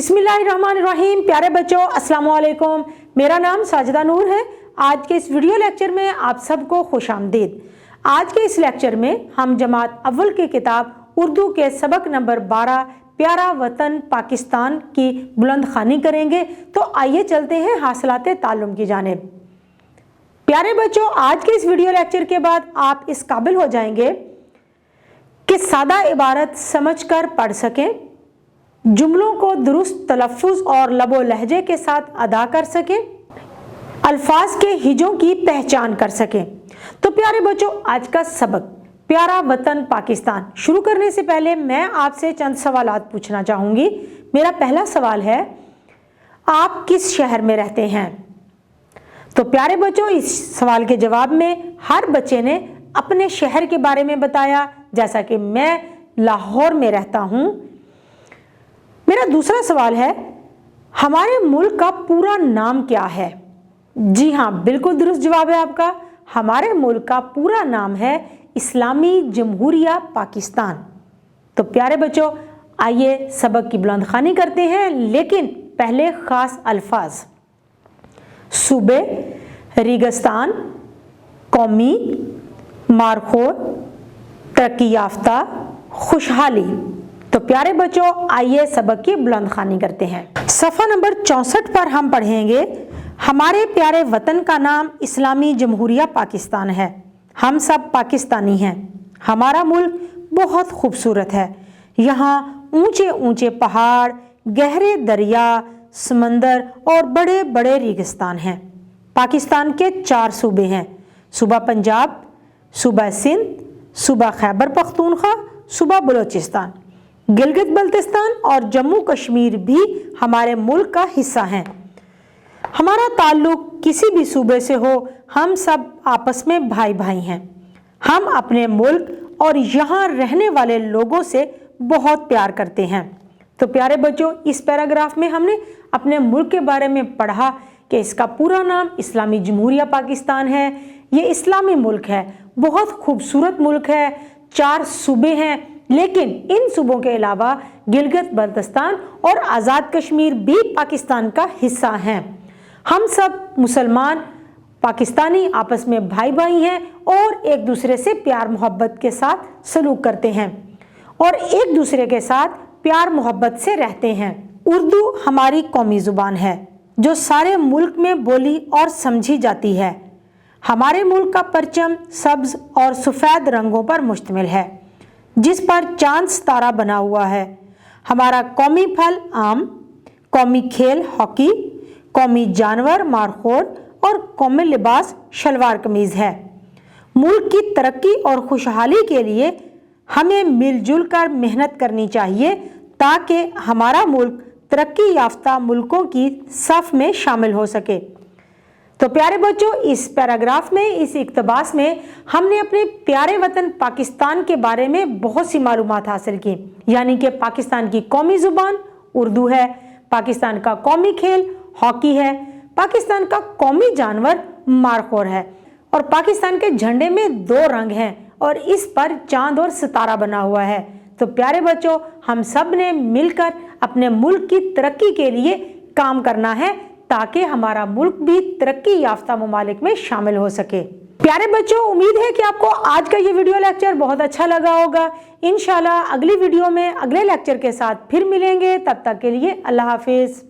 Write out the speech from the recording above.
बिस्मिल्लाहिर्रहमानिर्रहीम। प्यारे बच्चों, अस्सलाम वालेकुम। मेरा नाम साजिदा नूर है। आज के इस वीडियो लेक्चर में आप सबको खुशामदीद। आज के इस लेक्चर में हम जमात अव्वल की किताब उर्दू के सबक नंबर 12 प्यारा वतन पाकिस्तान की बुलंद ख़्वानी करेंगे। तो आइए चलते हैं हासिलाते ताल्लुम की जानिब। प्यारे बच्चों, आज के इस वीडियो लेक्चर के बाद आप इस काबिल हो जाएंगे कि सादा इबारत समझकर पढ़ सकें, जुमलों को दुरुस्त तलफ़्फ़ुज़ और लबो लहजे के साथ अदा कर सकें, अल्फाज के हिजों की पहचान कर सकें। तो प्यारे बच्चों, आज का सबक प्यारा वतन पाकिस्तान शुरू करने से पहले मैं आपसे चंद सवालात पूछना चाहूँगी। मेरा पहला सवाल है, आप किस शहर में रहते हैं? तो प्यारे बच्चों, इस सवाल के जवाब में हर बच्चे ने अपने शहर के बारे में बताया। जैसा कि मैं लाहौर में रहता हूँ। मेरा दूसरा सवाल है, हमारे मुल्क का पूरा नाम क्या है? जी हाँ, बिल्कुल दुरुस्त जवाब है आपका। हमारे मुल्क का पूरा नाम है इस्लामी जमहूरिया पाकिस्तान। तो प्यारे बच्चों, आइए सबक की बुलंद ख़्वानी करते हैं, लेकिन पहले ख़ास अल्फाज। सूबे, रेगिस्तान, कौमी, मारखोर, तरक्की याफ्ता, खुशहाली। तो प्यारे बच्चों, आइए सबक की बुलंद ख़्वानी करते हैं। सफ़ा नंबर 64 पर हम पढ़ेंगे, हमारे प्यारे वतन का नाम इस्लामी जमहूरिया पाकिस्तान है। हम सब पाकिस्तानी हैं। हमारा मुल्क बहुत खूबसूरत है। यहाँ ऊंचे ऊंचे पहाड़, गहरे दरिया, समंदर और बड़े बड़े रेगिस्तान हैं। पाकिस्तान के 4 सूबे हैं, सूबा पंजाब, सूबा सिंध, सूबा खैबर पख्तूनख्वा, सूबा बलोचिस्तान। गिलगित बल्तिस्तान और जम्मू कश्मीर भी हमारे मुल्क का हिस्सा हैं। हमारा ताल्लुक किसी भी सूबे से हो, हम सब आपस में भाई भाई हैं। हम अपने मुल्क और यहाँ रहने वाले लोगों से बहुत प्यार करते हैं। तो प्यारे बच्चों, इस पैराग्राफ में हमने अपने मुल्क के बारे में पढ़ा कि इसका पूरा नाम इस्लामी जमहूरिया पाकिस्तान है। ये इस्लामी मुल्क है, बहुत खूबसूरत मुल्क है। 4 सूबे हैं, लेकिन इन सूबों के अलावा गिलगित बल्तिस्तान और आज़ाद कश्मीर भी पाकिस्तान का हिस्सा हैं। हम सब मुसलमान पाकिस्तानी आपस में भाई भाई हैं और एक दूसरे से प्यार मोहब्बत के साथ सलूक करते हैं और एक दूसरे के साथ प्यार मोहब्बत से रहते हैं। उर्दू हमारी कौमी ज़ुबान है जो सारे मुल्क में बोली और समझी जाती है। हमारे मुल्क का परचम सब्ज़ और सफ़ेद रंगों पर मुश्तमिल है, जिस पर चांद सितारा बना हुआ है। हमारा कौमी फल आम, कौमी खेल हॉकी, कौमी जानवर मारखोर और कौमी लिबास शलवार कमीज़ है। मुल्क की तरक्की और खुशहाली के लिए हमें मिलजुल कर मेहनत करनी चाहिए ताकि हमारा मुल्क तरक्की याफ्ता मुल्कों की सफ़ में शामिल हो सके। तो प्यारे बच्चों, इस पैराग्राफ में, इस इक़्तिबास में हमने अपने प्यारे वतन पाकिस्तान के बारे में बहुत सी मालूमात हासिल की। यानी कि पाकिस्तान की कौमी ज़ुबान उर्दू है, पाकिस्तान का कौमी खेल हॉकी है, पाकिस्तान का कौमी जानवर मारखोर है और पाकिस्तान के झंडे में 2 रंग हैं और इस पर चांद और सितारा बना हुआ है। तो प्यारे बच्चों, हम सब ने मिलकर अपने मुल्क की तरक्की के लिए काम करना है ताकि हमारा मुल्क भी तरक्की याफ्ता ममालिक में शामिल हो सके। प्यारे बच्चों, उम्मीद है कि आपको आज का ये वीडियो लेक्चर बहुत अच्छा लगा होगा। इंशाल्लाह अगली वीडियो में अगले लेक्चर के साथ फिर मिलेंगे। तब तक के लिए अल्लाह हाफिज़।